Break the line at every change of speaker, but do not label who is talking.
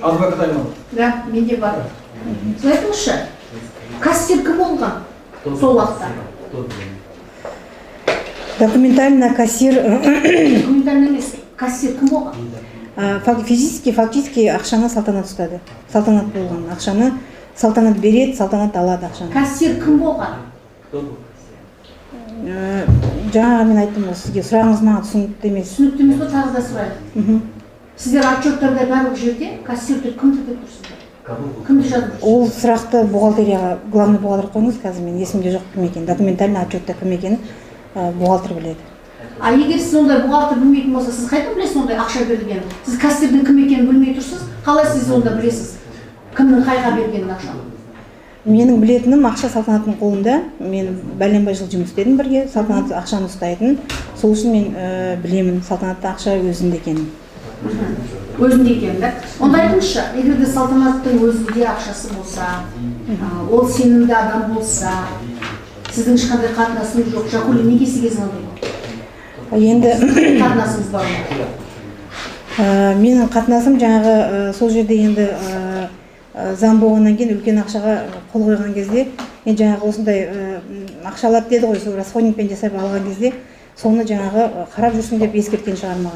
Адвокат Айман.
Да, менде бар. Сіз айтыңызшы, кассир кім болған сол уақытта?
Документально кассир,
Документально емес, кассир кім болған?
фактически ақшаны салтанат ұстады. Салтанат болған. Ақшаны салтанат береді, салтанат алады ақшаны.
Кассир кім болған?
Жаңа мен айттым ғой сізге, сұрағыңыз маған түсінікті емес.
Түсінікті емес пе, тағы да сұрайын. Сіздер отчеттарда барлық жерде кассирді кімді деп тұрсыздар? Кімді жазып тұрсыздар?
Ол сұрақты бухгалтерияға, главный бухгалтер қойыңыз, қазір мен есімде жоқ кім екен. Документально отчетта кім екенін бухгалтер біледі.
А егер сіз ондай бухгалтер білмейтін болса, сіз қайдан білесіз ондай ақша берілгенін? Сіз кассирдің кім екенін білмей тұрсыз, қалай сіз онда білесіз? Кімнің қайға бергенін ақшаны?
Менің білетінім ақша салтанаттың қолында. Мен бәленбай жыл жұмыс істедім бірге. Салтанат ақшаны ұстайтын. Сол үшін мен білемін салтанатты ақша өзінде екенін.
Өзінде екенін, да? Онда айтыңызшы, егер де салтанаттың өзінде ақшасы болса, ол сенімді адам болса, сіздің ешқандай қатынасыңыз жоқ, Жакули неге сізге звондайды?
Енді
Қатынасыңыз бар ма?
менің қатынасым жаңағы сол жерде енді заң болғаннан кейін үлкен ақшаға қол қойған кезде, мен жаңағы осындай ақша алады деді ғой, сол расходникпен жасап алған кезде, соны жаңағы қарап жүрсін деп ескерткен шығар маған.